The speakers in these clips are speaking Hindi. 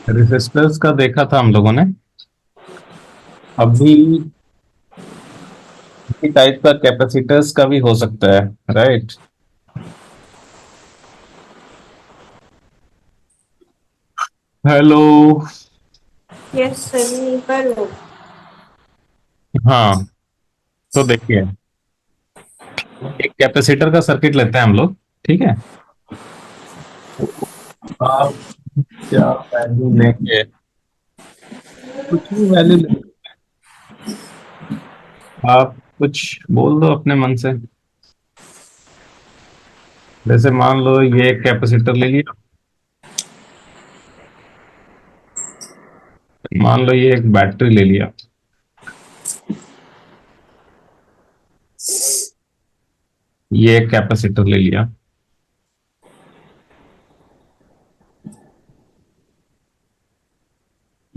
रेसिस्टर्स का देखा था हम लोगों ने। अभी इसी टाइप का कैपेसिटर्स का भी हो सकता है, राइट। हेलो। यस सर, यहीं पर हो। हाँ, तो देखिए, एक कैपेसिटर का सर्किट लेते हैं हम लोग, ठीक है। आप क्या वैल्यू लेंगे? कुछ भी वैल्यू ले, आप कुछ बोल दो अपने मन से। जैसे मान लो ये एक कैपेसिटर ले लिया, मान लो ये एक बैटरी ले लिया, ये एक कैपेसिटर ले लिया,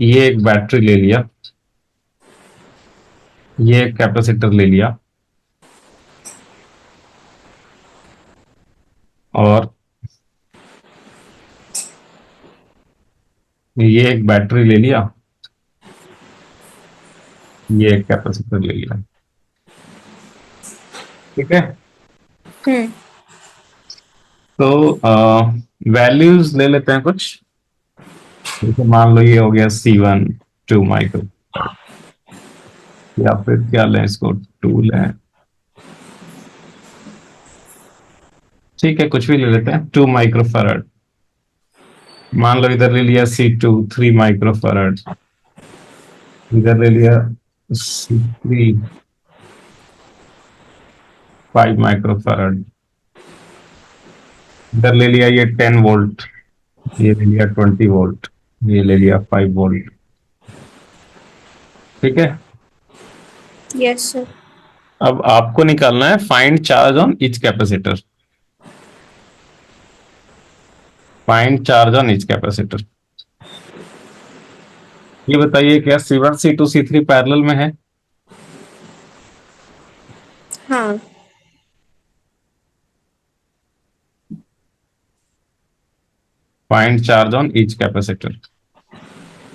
ये एक बैटरी ले लिया, ये एक कैपेसिटर ले लिया, और ये एक बैटरी ले लिया, ये एक कैपेसिटर ले लिया। ठीक है। हम्म। तो वैल्यूज ले लेते हैं कुछ। जैसे मान लो ये हो गया C1 2 माइक्रो, या फिर क्या लें इसको, 2 लें। ठीक है, कुछ भी ले लेते हैं, 2 माइक्रो फैराड। मान लो इधर ले लिया C2 3 माइक्रो फैराड, इधर ले लिया C3 5 माइक्रो फैराड, इधर ले लिया ये 10 वोल्ट, ये ले लिया 20 वोल्ट, ये ले लिया 5 वोल्ट। ठीक है। Yes sir. अब आपको निकालना है find charge on each capacitor. Find charge on each capacitor. ये बताइए, क्या C1 C2 C3 पैरेलल में है? हाँ। Find charge on each capacitor.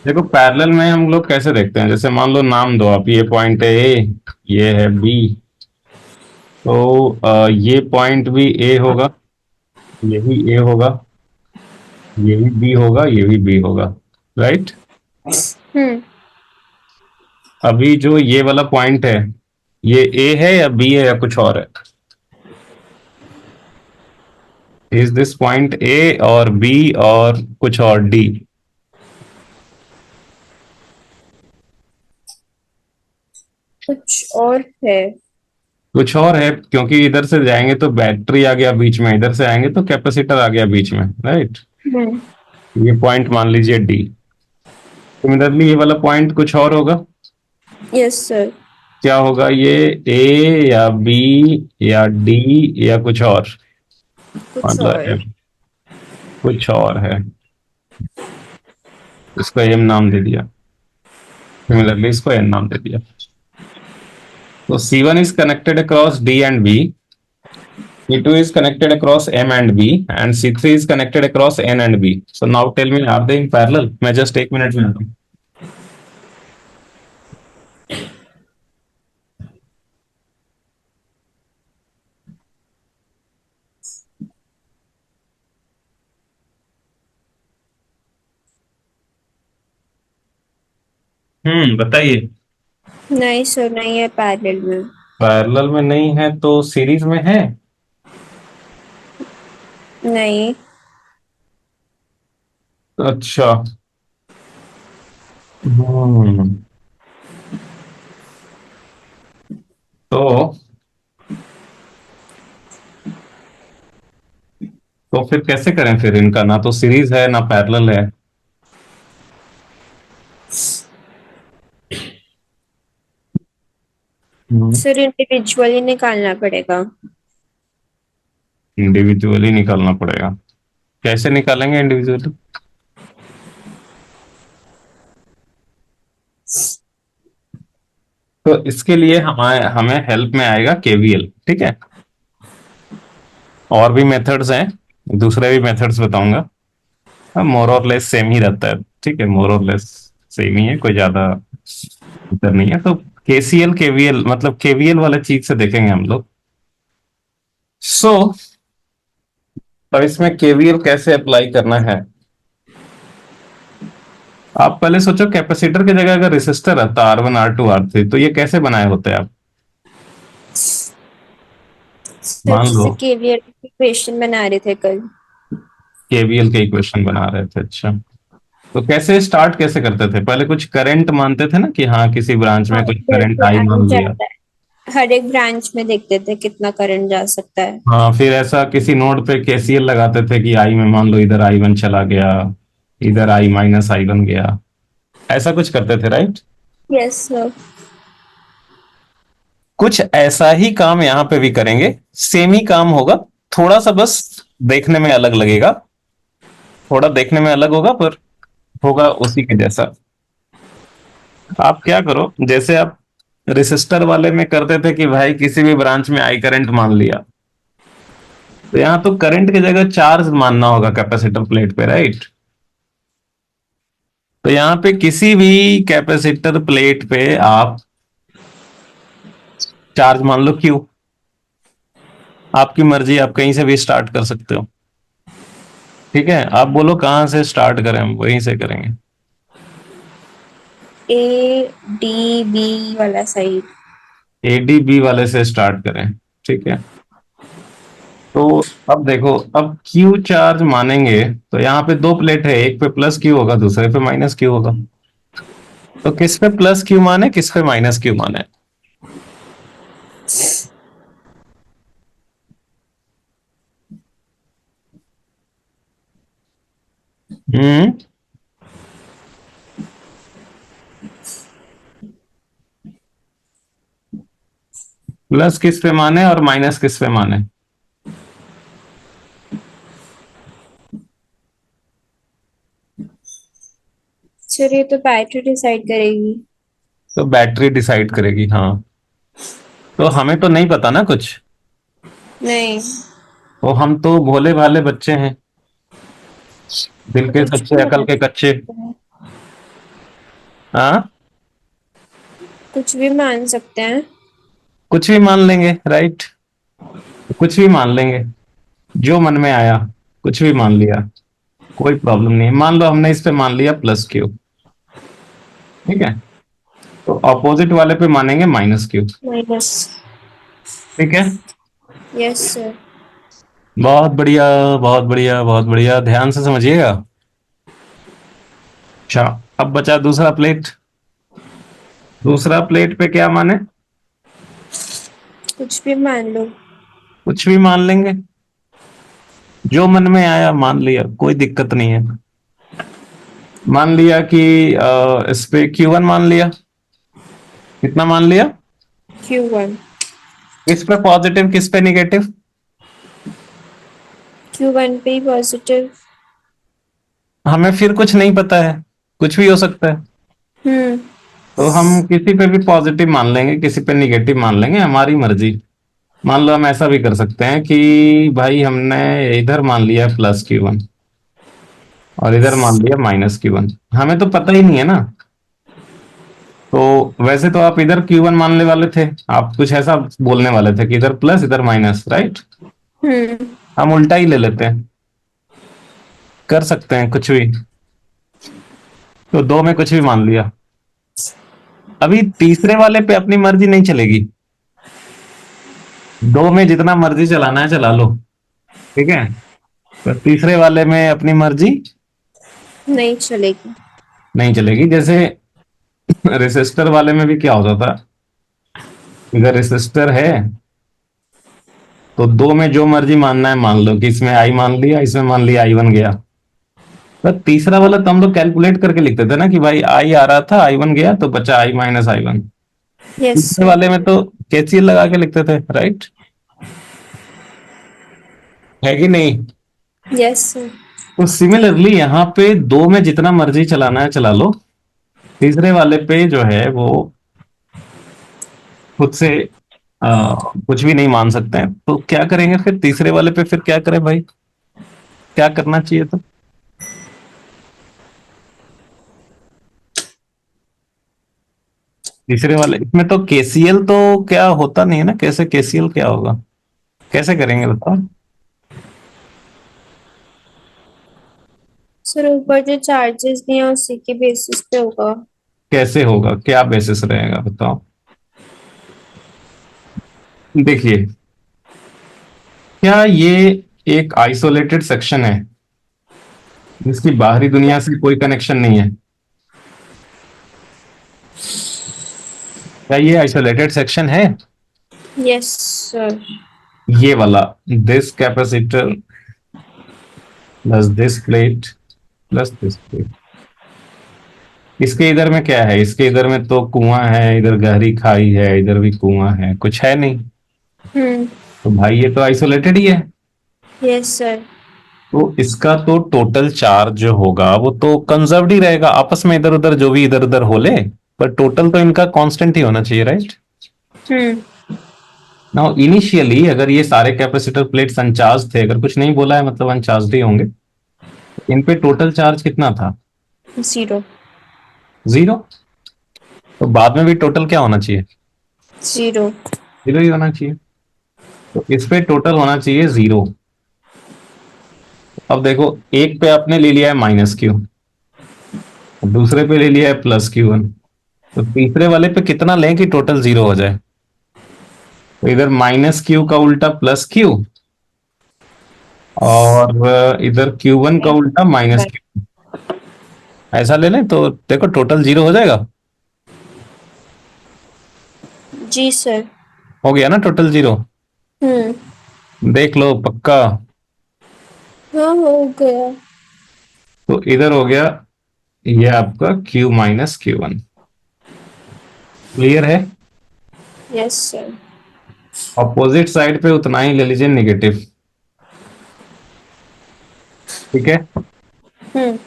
देखो, पैरेलल में हम लोग कैसे देखते हैं, जैसे मान लो नाम दो आप, ये पॉइंट है ए, ये है बी, तो ये पॉइंट भी ए होगा, ये भी ए होगा, ये भी बी होगा, ये भी बी होगा, राइट। हम्म। अभी जो ये वाला पॉइंट है, ये ए है या बी है या कुछ और है? इज दिस पॉइंट ए और बी और कुछ और डी? कुछ और है। कुछ और है, क्योंकि इधर से जाएंगे तो बैटरी आ गया बीच में, इधर से आएंगे तो कैपेसिटर आ गया बीच में, राइट। हम्म। ये पॉइंट मान लीजिए डी। सिमिलरली ये वाला पॉइंट कुछ और होगा। Yes sir. क्या होगा ये? ए या बी या डी या कुछ और? कुछ मतलब और। कुछ और है, इसको एम नाम दे दिया, सिमिलरली इसको एन नाम दे दिया। तो C1 is connected across D and B, C2 is connected across M and B, and C3 is connected across N and B. So now tell me, are they in parallel? मैं just 1 मिनट में आता हूँ। बताइए। नहीं सर, नहीं है पैरेलल में। पैरेलल में नहीं है तो सीरीज में है? नहीं। अच्छा। हम्म तो फिर कैसे करें, फिर इनका ना तो सीरीज है ना पैरेलल है। सर इंडिविजुअली निकालना पड़ेगा। इंडिविजुअली निकालना पड़ेगा। कैसे निकालेंगे इंडिविजुअली? तो इसके लिए हमें हमें हेल्प में आएगा केवीएल, ठीक है। और भी मेथड्स हैं, दूसरे भी मेथड्स बताऊंगा, मोर और लेस सेम ही रहता है। ठीक है, मोर और लेस सेम ही है, कोई ज्यादा अंतर नहीं है। तो केसीएल केवीएल मतलब केवीएल वाला चीज से देखेंगे हम लोग। सो तो इसमें केवीएल कैसे अप्लाई करना है। आप पहले सोचो, कैपेसिटर की जगह अगर रेसिस्टर रहता R1 R2 R3 तो ये कैसे बनाए होते आप। सर मान लो जैसे केवीएल की इक्वेशन बना रहे थे कल। केवीएल के इक्वेशन बना रहे थे, अच्छा। तो कैसे स्टार्ट कैसे करते थे, पहले कुछ करंट मानते थे ना कि हाँ किसी ब्रांच हाँ, में कुछ करंट जैसे आई आई मान लिया। जाता है हर एक ब्रांच में देखते थे कितना करंट जा सकता है। हाँ, फिर ऐसा किसी नोड पे केसीएल लगाते थे कि आई में मान लो इधर I1 चला गया, इधर I माइनस I1 गया, ऐसा कुछ करते थे, राइट। Yes sir. कुछ ऐसा ही काम यहाँ पे भी करेंगे, सेम ही काम होगा, थोड़ा सा बस देखने में अलग लगेगा, थोड़ा देखने में अलग होगा पर होगा उसी के जैसा। आप क्या करो, जैसे आप रेसिस्टर वाले में करते थे कि भाई किसी भी ब्रांच में आई करंट मान लिया, तो यहाँ तो करंट की जगह चार्ज मानना होगा कैपेसिटर प्लेट पे, राइट। तो यहाँ पे किसी भी कैपेसिटर प्लेट पे आप चार्ज मान लो क्यू, आपकी मर्जी, आप कहीं से भी स्टार्ट कर सकते हो। ठीक है, आप बोलो कहाँ से स्टार्ट करें, हम वहीं से करेंगे। ए डी बी वाला साइड। एडीबी वाले से स्टार्ट करें, ठीक है। तो अब देखो, अब क्यू चार्ज मानेंगे तो यहाँ पे दो प्लेट है, एक पे प्लस क्यू होगा, दूसरे पे माइनस क्यू होगा। तो किस पे प्लस क्यू माने, किस पे माइनस क्यू माने। हम्म। प्लस किस पे माने और माइनस किस पे माने। सर ये तो बैटरी डिसाइड करेगी। तो बैटरी डिसाइड करेगी, हाँ। तो हमें तो नहीं पता ना कुछ, नहीं। तो हम तो भोले भाले बच्चे हैं, दिल तो के कुछ सच्चे भी अकल मान के कच्चे। सकते हैं। हाँ, कुछ भी मान सकते हैं। कुछ भी मान लेंगे, राइट। कुछ भी मान लेंगे, जो मन में आया कुछ भी मान लिया, कोई प्रॉब्लम नहीं है। मान लो हमने इस पे मान लिया प्लस क्यू, ठीक है। तो अपोजिट वाले पे मानेंगे माइनस क्यू, माइनस। ठीक है। Yes sir. बहुत बढ़िया, बहुत बढ़िया, बहुत बढ़िया, ध्यान से समझिएगा। अच्छा, अब बचा दूसरा प्लेट। दूसरा प्लेट पे क्या माने, कुछ भी मान लो। कुछ भी मान लेंगे, जो मन में आया मान लिया, कोई दिक्कत नहीं है। मान लिया कि इस पे Q1 मान लिया, कितना मान लिया। Q1। किस पे पॉजिटिव किस पे निगेटिव। Q1 पे ही पॉजिटिव। हमें फिर कुछ नहीं पता है, कुछ भी हो सकता है। हम्म। तो हम किसी पे भी पॉजिटिव मान लेंगे, किसी पे निगेटिव मान लेंगे, हमारी मर्जी। मान लो हम ऐसा भी कर सकते हैं कि भाई हमने इधर मान लिया +Q1 और इधर मान लिया -Q1, हमें तो पता ही नहीं है ना। तो वैसे तो आप इधर Q1 मानने वाले थे, आप कुछ ऐसा बोलने वाले थे कि इधर प्लस इधर माइनस, राइट। हम्म। हम उल्टा ही ले लेते हैं, कर सकते हैं कुछ भी। तो दो में कुछ भी मान लिया। अभी तीसरे वाले पे अपनी मर्जी नहीं चलेगी, दो में जितना मर्जी चलाना है चला लो, ठीक है। पर तीसरे वाले में अपनी मर्जी नहीं चलेगी। नहीं चलेगी। जैसे रेसिस्टर वाले में भी क्या होता था, अगर रेसिस्टर है तो दो में जो मर्जी मानना है मान लो, कि इसमें आई मान लिया, इसमें मान लिया I1 गया। पर तीसरा वाला तो हम लोग कैलकुलेट करके लिखते थे ना कि भाई आई आ रहा था I1 गया तो बचा I माइनस I1। यस तीसरे सर। वाले में तो केसीएल लगा के लिखते थे, राइट, है कि नहीं। Yes sir. तो सिमिलरली यहाँ पे दो में जितना मर्जी चलाना है चला लो, तीसरे वाले पे जो है वो खुद से कुछ भी नहीं मान सकते हैं। तो क्या करेंगे फिर तीसरे वाले पे, फिर क्या करें भाई, क्या करना चाहिए। तो तीसरे वाले इसमें तो केसीएल तो क्या होता नहीं है ना, कैसे केसीएल क्या होगा, कैसे करेंगे बताओ। सर ऊपर जो चार्जेस दिए हैं उसी के बेसिस पे होगा। कैसे होगा, क्या बेसिस रहेगा बताओ। देखिए, क्या ये एक आइसोलेटेड सेक्शन है जिसकी बाहरी दुनिया से कोई कनेक्शन नहीं है? क्या ये आइसोलेटेड सेक्शन है? Yes sir. ये वाला, this capacitor plus this plate plus this plate, इसके इधर में क्या है, इसके इधर में तो कुआं है, इधर गहरी खाई है, इधर भी कुआं है, कुछ है नहीं। हम्म। तो भाई ये तो आइसोलेटेड ही है। Yes sir. तो इसका तो टोटल चार्ज जो होगा वो तो कंजर्व्ड ही रहेगा, आपस में इधर उधर जो भी इधर उधर हो ले, पर टोटल तो इनका कांस्टेंट ही होना चाहिए, राइट। हम्म। नाउ इनिशियली अगर ये सारे कैपेसिटर प्लेट्स अनचार्ज थे, अगर कुछ नहीं बोला है मतलब अनचार्ज ही होंगे, इन पे टोटल चार्ज कितना था? जीरो। जीरो। तो बाद में भी टोटल क्या होना चाहिए? जीरो। जीरो ही होना चाहिए। तो इस पे टोटल होना चाहिए जीरो। अब देखो, एक पे आपने ले लिया है माइनस क्यू, दूसरे पे ले लिया है प्लस क्यू वन, तो तीसरे वाले पे कितना लें कि टोटल जीरो हो जाए? तो इधर माइनस क्यू का उल्टा प्लस क्यू, और इधर क्यू वन का उल्टा माइनस क्यू, ऐसा ले लें तो देखो टोटल जीरो हो जाएगा। जी सर। हो गया ना टोटल जीरो? हम्म। देख लो पक्का। हाँ हो गया। तो इधर हो गया ये आपका Q minus Q one. Clear है? Yes sir. ऑपोजिट साइड पे उतना ही ले लीजिए निगेटिव। ठीक है। हम्म।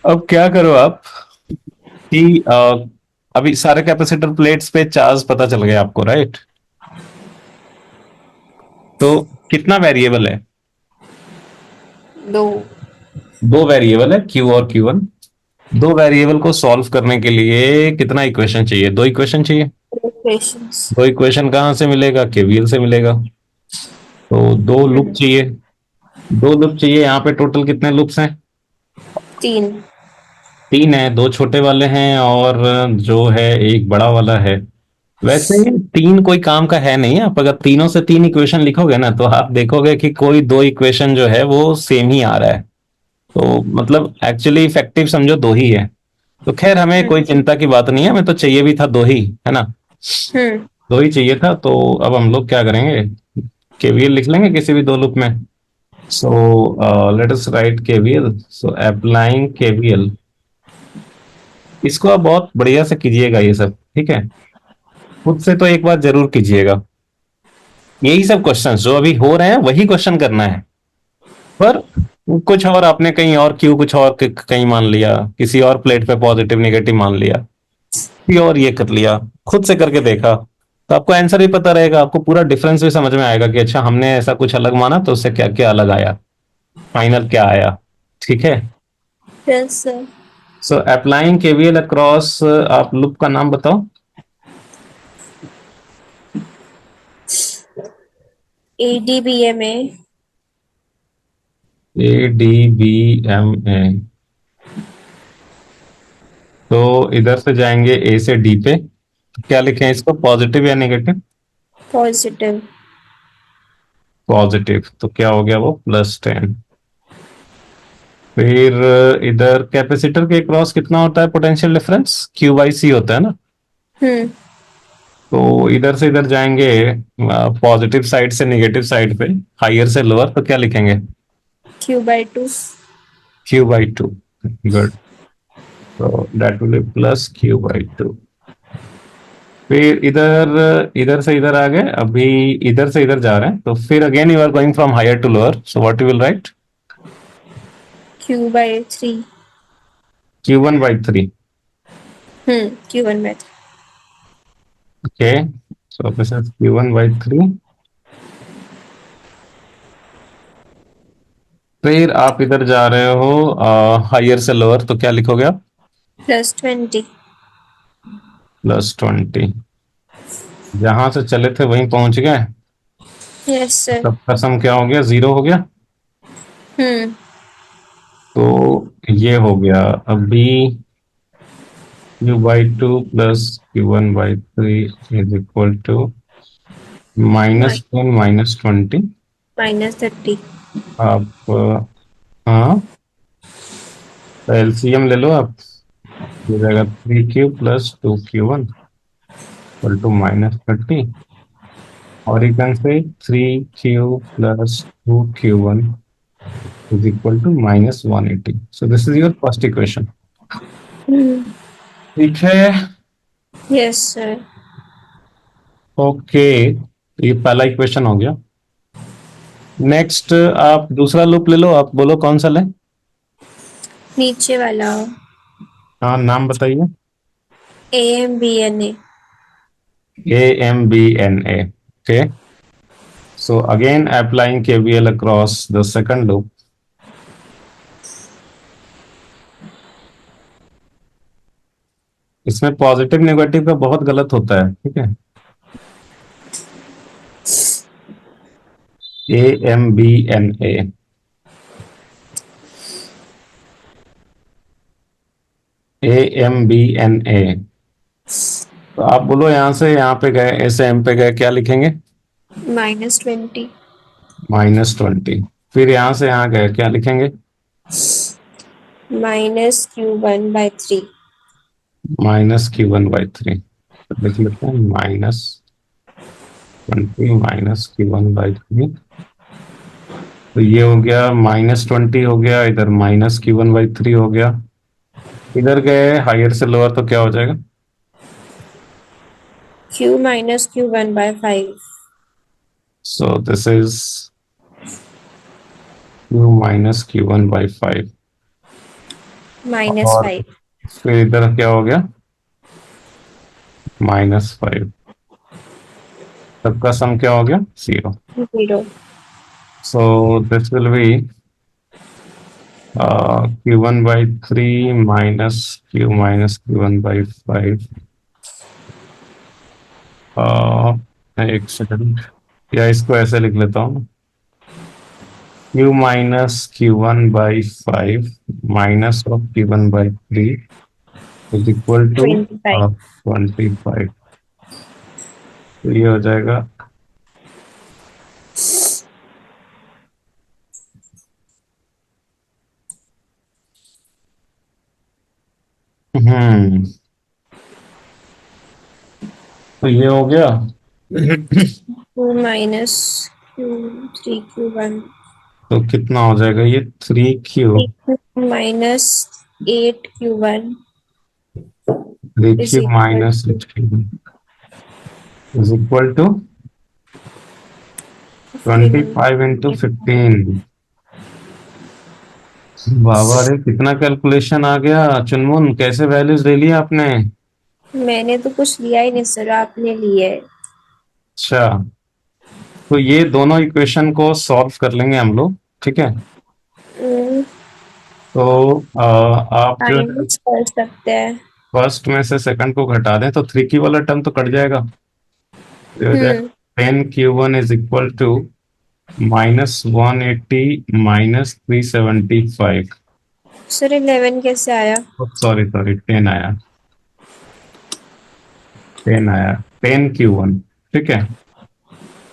अब क्या करो आप कि अभी सारे कैपेसिटर प्लेट्स पे चार्ज पता चल गया आपको, राइट। तो कितना वेरिएबल है? दो। दो वेरिएबल है Q और Q1। दो वेरिएबल को सॉल्व करने के लिए कितना इक्वेशन चाहिए? दो इक्वेशन चाहिए। पेशेंस। दो इक्वेशन कहाँ से मिलेगा? केवीएल से मिलेगा। तो दो लूप हम्म। चाहिए। दो लूप चाहिए, यहाँ पे टोटल कितने लूप्स हैं? तीन। तीन है, दो छोटे वाले हैं और जो है एक बड़ा वाला है। वैसे तीन कोई काम का है नहीं, आप अगर तीनों से तीन इक्वेशन लिखोगे ना तो आप देखोगे कि कोई दो इक्वेशन जो है वो सेम ही आ रहा है। तो मतलब एक्चुअली इफेक्टिव समझो दो ही है। तो खैर हमें कोई चिंता की बात नहीं है, हमें तो चाहिए भी था दो ही, है ना। हम्म। दो ही चाहिए था, तो अब हम लोग क्या करेंगे, केवीएल लिख लेंगे किसी भी दो लूप में। So let us right KVL, so applying KVL. इसको आप बहुत बढ़िया से कीजिएगा ये सब, ठीक है। खुद से तो एक बार जरूर कीजिएगा। यही सब क्वेश्चन जो अभी हो रहे हैं वही क्वेश्चन करना है, पर कुछ और आपने कहीं और क्यों कुछ और कहीं मान लिया, किसी और प्लेट पे पॉजिटिव नेगेटिव मान लिया, किसी और ये कर लिया, खुद से करके देखा तो आपको आंसर भी पता रहेगा, आपको पूरा डिफरेंस भी समझ में आएगा कि अच्छा हमने ऐसा कुछ अलग माना तो उससे क्या क्या अलग आया, फाइनल क्या आया। ठीक है। Yes sir. So applying KVL across, आप लूप का नाम बताओ। ADBMA। ADBMA। तो इधर से जाएंगे ए से डी पे, क्या लिखें इसको, पॉजिटिव या नेगेटिव? पॉजिटिव। पॉजिटिव, तो क्या हो गया वो +10। फिर इधर कैपेसिटर के क्रॉस कितना होता है पोटेंशियल डिफरेंस, Q/C होता है ना। हम्म। तो इधर से इधर जाएंगे पॉजिटिव साइड से नेगेटिव साइड पे, हायर से लोअर, तो क्या लिखेंगे? Q/2। Q/2। गुड। तो दैट विल बी +Q/2। फिर इधर इधर से इधर आ गए, अभी इधर से इधर जा रहे हैं, तो फिर again you are going from higher to lower, so what you will write? Q/3। Q1/3। Q1/3। Okay, so this is Q1/3। फिर आप इधर जा रहे हो हायर से लोअर, तो क्या लिखोगे आप? +20। प्लस 20। जहां से चले थे वहीं पहुंच गए। Yes sir. सबका सम क्या हो गया, 0 हो गया। हम्म। तो ये हो गया अभी Q/2 plus Q1/3 is equal to -10 -20। -30। आप हाँ, तो एलसीएम ले लो आप। हो जाएगा 3Q plus 2Q1 equal to -30। और इधर से 3Q plus 2Q1 is equal to -180। So this is your first equation. Hmm. ठीक है। Yes sir. ओके, ये पहला इक्वेशन हो गया। नेक्स्ट आप दूसरा लूप ले लो, आप बोलो कौन सा लें। नीचे वाला। हाँ, नाम बताइए। AMBNA। AMBNA। Okay, so again applying KVL across the second loop. इसमें पॉजिटिव नेगेटिव का बहुत गलत होता है, ठीक है। AMBNA। AMBNA। तो आप बोलो यहां से यहाँ पे गए, ऐसे एम पे गए, क्या लिखेंगे? -20। -20। फिर यहां से यहाँ गए, क्या लिखेंगे? -Q1/3। -Q1/3। तो लिख लेते हैं -20 -Q1/3। तो ये हो गया -20 हो गया, इधर -Q1/3 हो गया। इधर गए हायर से लोअर तो क्या हो जाएगा? Q -Q1/5। So this is Q -Q1/5। और -5। फिर इधर क्या हो गया? -5। सबका सम क्या हो गया? 0। 0। So this will be Q1/3 minus Q -Q1/5। एक सेकंड, या इसको ऐसे लिख लेता हूँ। Q -Q1/5 minus of Q1/3 is equal to 25। 25। तो ये हो जाएगा हम्म तो ये हो गया। 2 -Q3 Q1। तो कितना हो जाएगा ये? 3Q। -8 Q1 three is Q equal minus to is equal to 15। 25 × 15। बाबा रे, कितना कैलकुलेशन आ गया चुनमुन, कैसे वैल्यूज ले लिया आपने? मैंने तो कुछ लिया ही नहीं सर, आपने लिए। अच्छा, तो ये दोनों इक्वेशन को सॉल्व कर लेंगे हम लोग, ठीक है। तो आप जो है फाइनेंस कर सकते हैं। फर्स्ट में से सेकंड को घटा दें तो 3Q वाला टर्म तो कट जाएगा। ये हो जाएगा हम्म। 10Q1 is equal to -180 -375। Sir 11 कैसे आया? सॉरी सॉरी, 10 आया। 10 आया। 10Q1, ठीक है।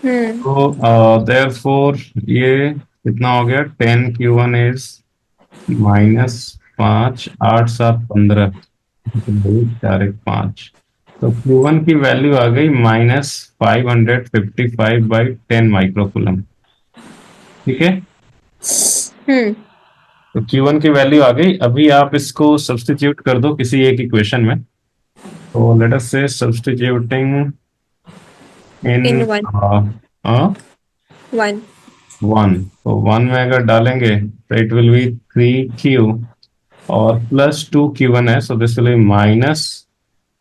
हम्म। तो देयरफॉर ये कितना हो गया? 10Q1 is -5, 8 7 15, 4 1 5। तो Q1 की वैल्यू आ गई -555/10 माइक्रोकूलम, ठीक है। हम्म। तो Q1 की वैल्यू आ गई। अभी आप इसको सब्स्टिट्यूट कर दो किसी एक इक्वेशन में। तो लेट अस से सब्स्टिट्यूटिंग इन इन 1। 1। 1। तो 1 में अगर डालेंगे तो इट विल बी 3Q और +2Q1 है, so this will be minus.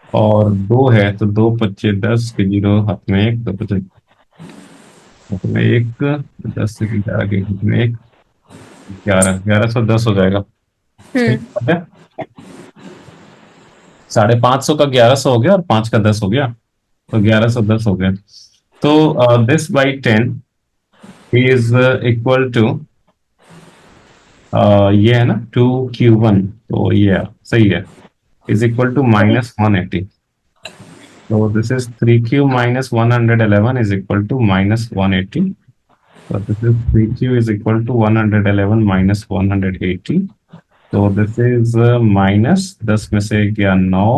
और 2 है तो 2 पच्चे 10 के 0 हाथ में 1, 2 पच्चे हाथ में 1, 10 से 11 के हाथ में 1, 11 1110 हो जाएगा। सही हम्म। बात है। 550 का 1100 हो गया और 5 का 10 हो गया, तो 1110 हो गया। तो this by 10 is equal to, ये है ना 2Q1, तो ये सही है, is equal to -180। So this is 3Q minus 111 is equal to minus 180. So this is 3Q is equal to 111 minus 180. So this is minus 10 में से गया 9,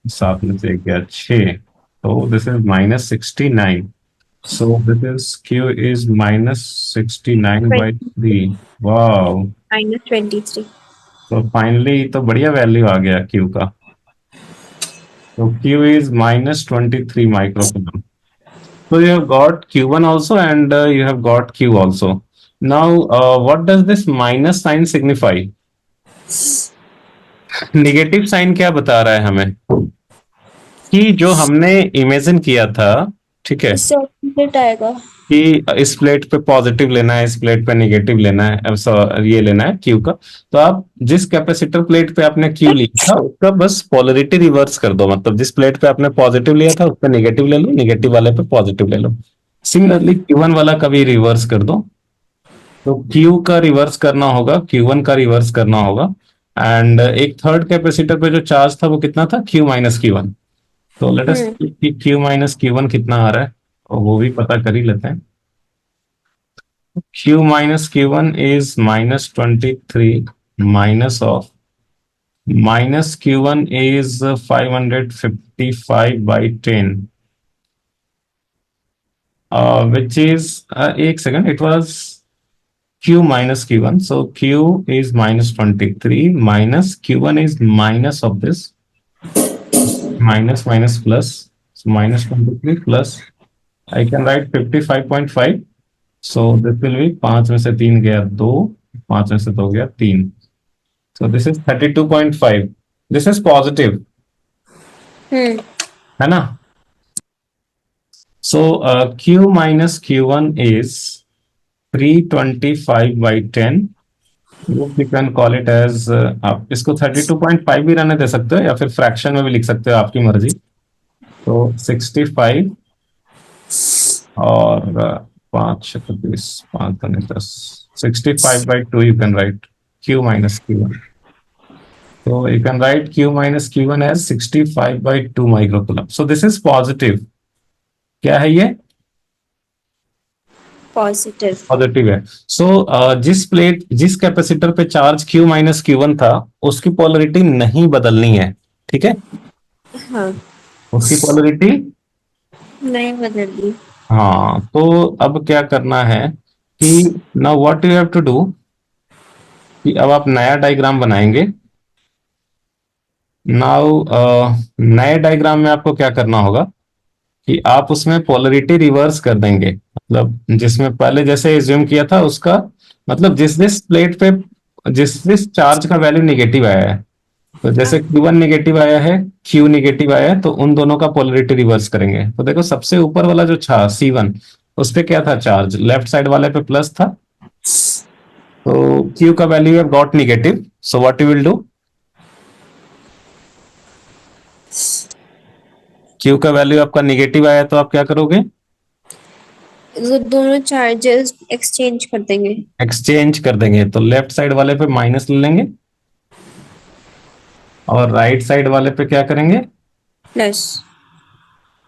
7 में से गया 6. So this is minus 69. So this is Q is minus 69 by 3. Wow. -23। So finally तो बढ़िया वैल्यू आ गया Q का. So Q is minus 23 microcoulomb. So you have got Q1 also and you have got Q also. Now, what does this minus sign signify? Negative sign क्या बता रहा है हमें कि जो हमने इमेजिन किया था, ठीक है, इससे ऑपोजिट आएगा। कि इस प्लेट पे पॉजिटिव लेना है, इस प्लेट पे नेगेटिव लेना है, ये लेना है क्यू का, तो आप जिस कैपेसिटर प्लेट पे आपने क्यू लिया था उसका बस पोलरिटी रिवर्स कर दो, मतलब जिस प्लेट पे आपने पॉजिटिव लिया था उस पे नेगेटिव ले लो, नेगेटिव वाले पे पॉजिटिव ले लो। सिमिलरली Q1 वाला का भी रिवर्स कर दो, तो Q का रिवर्स करना होगा, Q1 का रिवर्स करना होगा, एंड एक थर्ड कैपेसिटर पे जो चार्ज था वो कितना था, Q माइनस Q1। तो let us Q minus Q1 कितना आ रहा है और वो भी पता कर ही लेते हैं। Q minus Q1 is minus 23 minus of minus Q1 is 555 by 10, which is एक second, it was Q minus Q1, so Q is minus 23 minus Q1 is minus of this, minus minus plus, so minus 23 plus I can write 55.5. So this will be 5 में से 3 गया 2, 5 में से 2 गया 3. So this is 32.5. This is positive, है ना? So Q minus Q1 is 325 by 10. You can call it as आप इसको 32.5 भी रहने दे सकते हो या फिर फ्रैक्शन में भी लिख सकते हो, आपकी मर्जी। तो 65 और 5 36 5 10 65 by 2 you can write Q minus Q1. So you can write Q minus Q1 as 65 by 2 microcoulomb. So this is positive. क्या है ये? पॉजिटिव। पॉजिटिव है। सो जिस कैपेसिटर पे चार्ज Q माइनस Q1 था उसकी पोलरिटी नहीं बदलनी है, ठीक है? हाँ, उसकी पोलरिटी नहीं बदली। हाँ, तो अब क्या करना है कि now what you have to do, कि अब आप नया डायग्राम बनाएंगे। नाउ नए डायग्राम में आपको क्या करना होगा कि आप उसमें पोलरिटी रिवर्स कर देंगे, मतलब जिसमें पहले जैसे एज्यूम किया था उसका, मतलब जिस प्लेट पे जिस चार्ज का वैल्यू नेगेटिव आया है, तो जैसे Q1 नेगेटिव आया है, Q नेगेटिव आया है, तो उन दोनों का पोलरिटी रिवर्स करेंगे। तो देखो सबसे ऊपर वाला जो था C1, उस पे क्या था चार्ज, लेफ्ट साइड वाले पे प्लस था, तो Q का value have got negative, so what you will do, Q का वैल्यू आपका नेगेटिव आया तो आप क्या करोगे, दोनों चार्जेस एक्सचेंज कर देंगे। एक्सचेंज कर देंगे, तो लेफ्ट साइड वाले पे माइनस ले लेंगे और राइट साइड वाले पे क्या करेंगे, प्लस,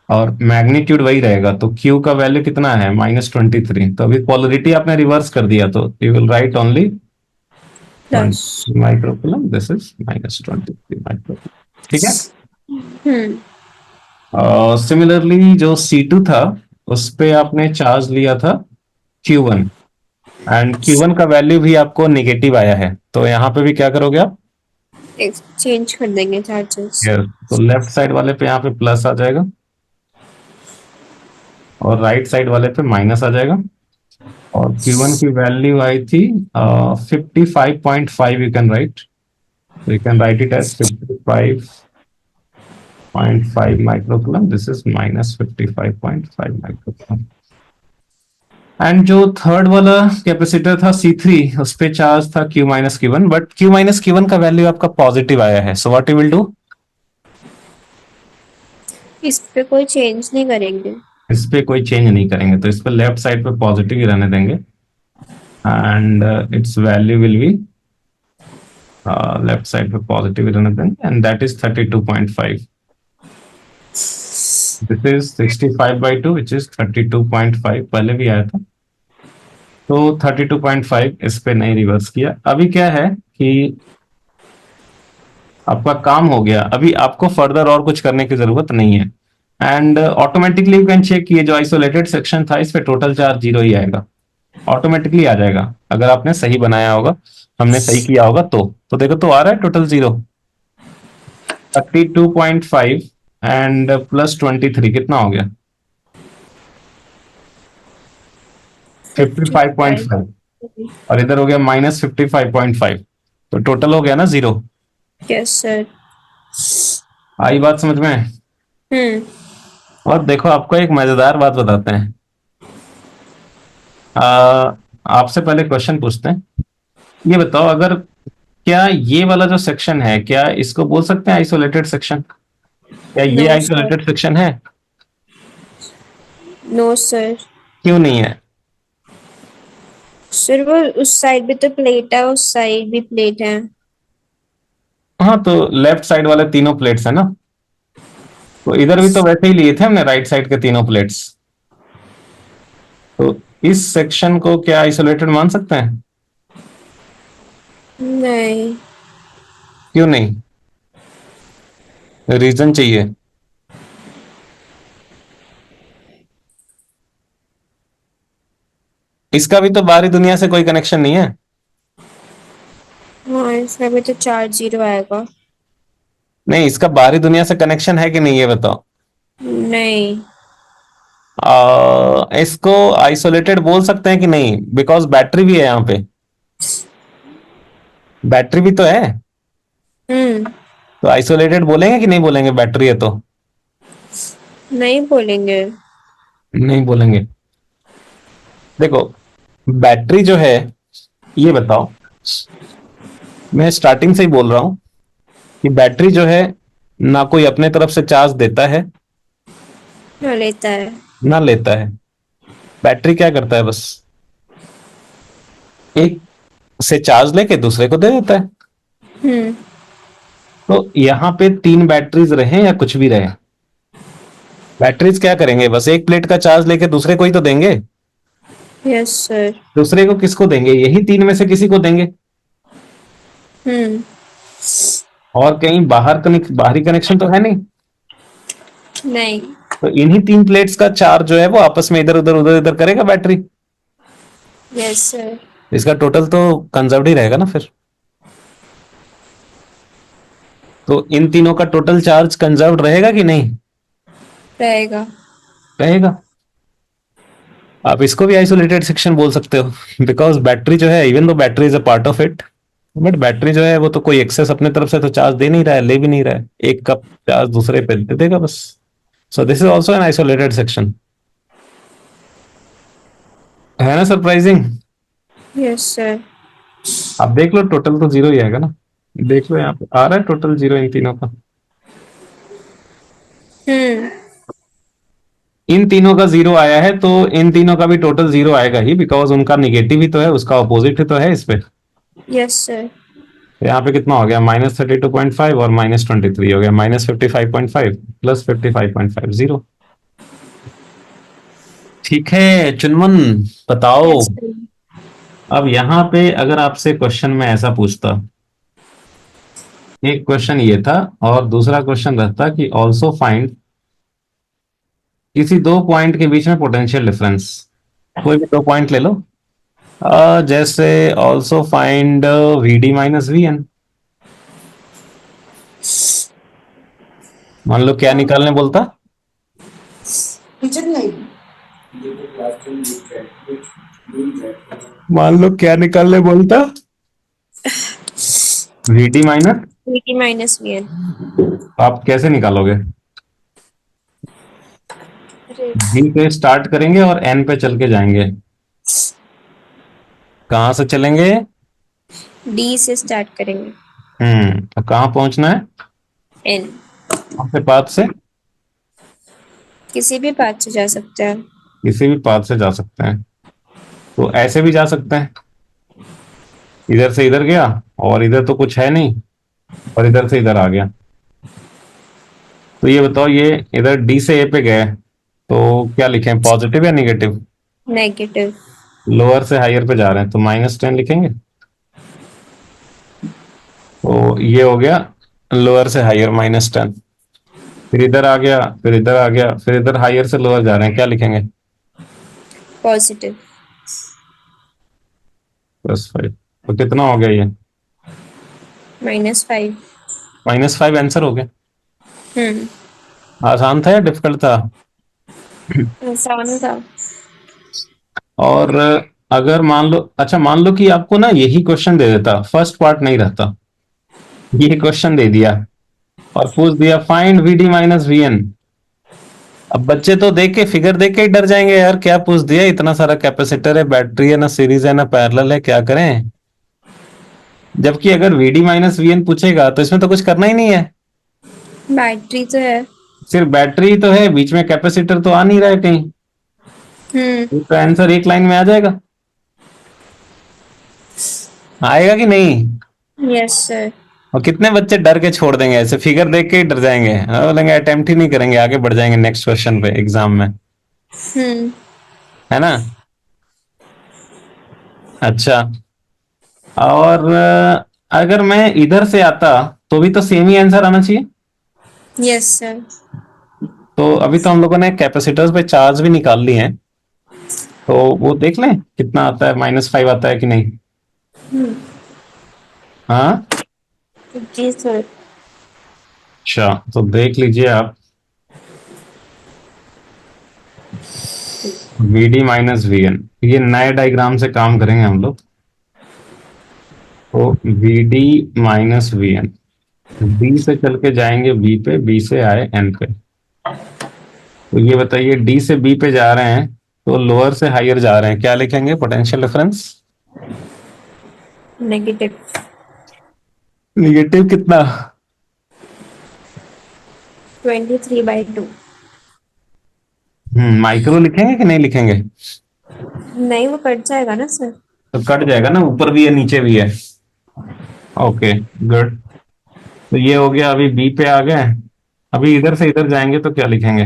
और मैग्नीट्यूड वही रहेगा, तो Q का वैल्यू कितना है, -23। तो अभी पोलरिटी आपने रिवर्स कर दिया, तो you will right only plus. Microcoulomb, this is -23 microcoulomb, ठीक है? सिमिलरली जो C2 था उस पे आपने चार्ज लिया था Q1 एंड Q1 का वैल्यू भी आपको नेगेटिव आया है, तो यहाँ पे भी क्या करोगे आप, एक्सचेंज कर देंगे चार्जेस। yes, तो लेफ्ट साइड वाले पे यहाँ पे प्लस आ जाएगा और राइट साइड वाले पे माइनस आ जाएगा, और Q1 की वैल्यू आई थी 55.5, you can write, you can write it as 55.5 microcoulomb, this is -55.5 microcoulomb. And जो थर्ड वाला कैपेसिटर था C3, उस पे चार्ज था Q minus Q1, but Q minus Q1 का वैल्यू आपका पॉजिटिव आया है, so what you will do, इस पे कोई चेंज नहीं करेंगे। इस पे कोई चेंज नहीं करेंगे, तो इस पे लेफ्ट साइड पे पॉजिटिव ही रहने देंगे, and it's value will be, left side पे पॉजिटिव ही रहने देंगे, and that is 32.5। This is 65/2 which is 32.5, पहले भी आया था। तो 32.5 इस पे नहीं रिवर्स किया। अभी क्या है कि आपका काम हो गया, अभी आपको फर्दर और कुछ करने की जरूरत नहीं है, and automatically you can check कि ये जो आइसोलेटेड सेक्शन था इस पे टोटल चार्ज जीरो ही आएगा, ऑटोमेटिकली आ जाएगा अगर आपने सही बनाया होगा, हमने सही किया होगा तो देखो तो आ रहा है टोटल जीरो। 32.5 एंड प्लस 23 कितना हो गया? 55। 55.5, और इधर हो गया -55.5, तो टोटल हो गया ना जीरो। Yes sir. आई बात समझ में? हम्म। और देखो आपको एक मजेदार बात बताते हैं। आपसे पहले क्वेश्चन पूछते हैं, ये बताओ अगर, क्या ये वाला जो सेक्शन है, क्या इसको बोल सकते हैं आइसोलेटेड सेक्शन? क्या ये नो सर। आइसोलेटेड सेक्शन है? No sir. क्यों नहीं है? सर वो उस साइड भी तो प्लेट है, उस साइड भी प्लेट है। हाँ, तो लेफ्ट साइड वाले तीनों प्लेट्स है ना, तो इधर भी तो वैसे ही लिए थे हमने राइट साइड के तीनों प्लेट्स, तो इस सेक्शन को क्या आइसोलेटेड मान सकते हैं? नहीं। क्यों नहीं? रीजन चाहिए। इसका भी तो बाहरी दुनिया से कोई कनेक्शन नहीं है। हाँ इसमें भी तो चार्ज जीरो आएगा। नहीं, इसका बाहरी दुनिया से कनेक्शन है कि नहीं ये बताओ। नहीं। इसको आइसोलेटेड बोल सकते हैं कि नहीं, बिकॉज बैटरी भी है यहाँ पे, बैटरी भी तो है, हम्म। तो आइसोलेटेड बोलेंगे कि नहीं बोलेंगे बैटरी है तो? नहीं बोलेंगे। नहीं बोलेंगे। देखो, बैटरी जो है, ये बताओ, मैं स्टार्टिंग से ही बोल रहा हूं कि बैटरी जो है ना कोई अपने तरफ से चार्ज देता है हाँ लेता है। ना लेता है। बैटरी क्या करता है, बस एक से चार्ज लेके दूसरे को दे देता है। हम्म। तो यहाँ पे तीन बैटरीज रहे या कुछ भी रहे, बैटरीज क्या करेंगे, बस एक प्लेट का चार्ज लेके दूसरे को ही तो देंगे। Yes sir. दूसरे को किसको देंगे, यही तीन में से किसी को देंगे, हम्म। और कहीं बाहरी कनेक्शन तो है नहीं। नहीं। तो इन्हीं तीन प्लेट्स का चार्ज जो है वो आपस में इधर उधर करेगा बैटरी, यस सर। इसका टोटल तो कंजर्व्ड ही रहेगा ना फिर। तो इन तीनों का टोटल चार्ज कंजर्व्ड रहेगा कि नहीं? रहेगा। रहेगा। आप इसको भी आइसोलेटेड सेक्शन बोल सकते हो, बिकॉज बैटरी जो है, even though battery is a part of it, but battery जो है वो तो कोई एक्सेस अपने तरफ से तो चार्ज दे नहीं रहा है, ले भी नहीं रहा है, एक कप चार्ज दूसरे पे दे देगा बस। सो this is also an isolated section, है ना सरप्राइजिंग? Yes sir. आप देख लो टोटल तो जीरो ही आएगा ना, देख लो यहाँ पे आ रहा है टोटल जीरो इन तीनों का। हम्म। इन तीनों का जीरो आया है, तो इन तीनों का भी टोटल जीरो आएगा ही, बिकॉज उनका निगेटिव ही तो है, उसका अपोजिट ही तो है इस पे। Yes sir. तो यहाँ पे कितना हो गया, -32.5 और -23 हो गया, -55.5 प्लस 55.5, जीरो। ठीक है चुनमन, बताओ। Yes sir. अब यहाँ पे अगर आपसे क्वेश्चन में ऐसा पूछता, एक क्वेश्चन ये था और दूसरा क्वेश्चन रहता कि ऑल्सो फाइंड किसी दो पॉइंट के बीच में पोटेंशियल डिफरेंस, कोई भी दो पॉइंट ले लो, जैसे also find VD minus VN। मान लो क्या निकालने बोलता, मान लो क्या निकालने बोलता, VD minus, VT minus VN। आप कैसे निकालोगे? अरे D पे स्टार्ट करेंगे और N पे चल के जाएंगे। कहाँ से चलेंगे? डी से स्टार्ट करेंगे। तो कहाँ पहुंचना है? एन। कौन से पाथ से? किसी भी पाथ से जा सकते हैं। किसी भी पाथ से जा सकते हैं। तो ऐसे भी जा सकते हैं, इधर से इधर गया और इधर तो कुछ है नहीं, और इधर से इधर आ गया। तो ये बताओ, ये इधर डी से ए पे गए, तो क्या लिखें, पॉजिटिव या निगेटिव? नेगेटिव। लोअर से हायर पे जा रहे हैं तो -10 लिखेंगे। तो ये हो गया लोअर से हायर -10। फिर इधर आ गया, फिर इधर आ गया, फिर इधर हायर से लोअर जा रहे हैं, क्या लिखेंगे? पॉजिटिव। +5। तो कितना हो गया ये? -5। -5 आंसर हो गया। हम्म। आसान था या डिफिकल्ट था? आसान था। और अगर मान लो, अच्छा मान लो कि आपको ना यही क्वेश्चन दे देता, फर्स्ट पार्ट नहीं रहता, ये क्वेश्चन दे दिया और पूछ दिया find V D minus V N. अब बच्चे तो देख के, फिगर देख के ही डर जाएंगे, यार क्या पूछ दिया, इतना सारा कैपेसिटर है, बैटरी है, ना सीरीज है ना पैरेलल है, क्या करें। जबकि अगर V D minus V N पूछेगा तो इसमें तो कुछ करना ही नहीं है, बैटरी तो है। सिर्फ बैटरी तो है, बीच में कैपेसिटर तो आ नहीं रहा है कहीं, तो आंसर एक लाइन में आ जाएगा। आएगा कि नहीं? Yes sir. और कितने बच्चे डर के छोड़ देंगे, ऐसे फिगर देख के ही डर जाएंगे, बोलेंगे अटेम्प्ट ही नहीं करेंगे, आगे बढ़ जाएंगे नेक्स्ट क्वेश्चन पे एग्जाम में, है ना। अच्छा, और अगर मैं इधर से आता तो भी तो सेम ही आंसर आना चाहिए। Yes sir. तो अभी तो हम लोगों ने कैपेसिटर्स पे चार्ज भी निकाल लिए हैं, तो वो देख लें कितना आता है, -5 आता है कि नहीं। हाँ, जी सर। अच्छा तो देख लीजिए आप, V D minus V N, ये नए डायग्राम से काम करेंगे हम लोग। तो V D minus V N, B से चल के जाएंगे बी पे, बी से आए एन पे। तो ये बताइए, डी से बी पे जा रहे हैं तो लोअर से हायर जा रहे हैं, क्या लिखेंगे पोटेंशियल डिफरेंस? नेगेटिव। निगेटिव कितना? 23/2। माइक्रो लिखेंगे कि नहीं लिखेंगे? नहीं, वो कट जाएगा ना सर। तो कट जाएगा ना, ऊपर भी है नीचे भी है। Okay, good. तो ये हो गया, अभी बी पे आ गए। अभी इधर से इधर जाएंगे तो क्या लिखेंगे?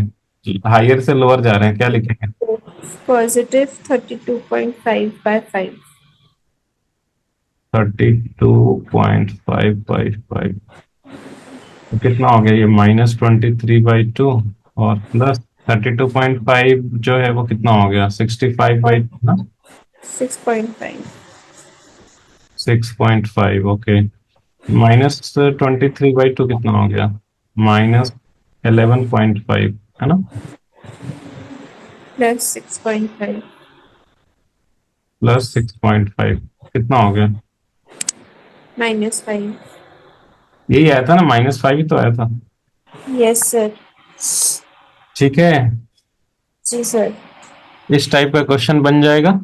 हायर से लोअर जा रहे हैं, क्या लिखेंगे? पॉजिटिव 32.5/5। 32.5/5। तो कितना हो गया ये, -23/2 और +32.5 जो है वो कितना हो गया, 65/2 ना। 6.5। 6.5, ओके। -23/2 कितना हो गया, -11.5, है ना। +6.5। +6.5 कितना हो गया? -5। यही आया था ना, -5 ही तो आया था। Yes sir. ठीक है, जी सर। इस टाइप का क्वेश्चन बन जाएगा।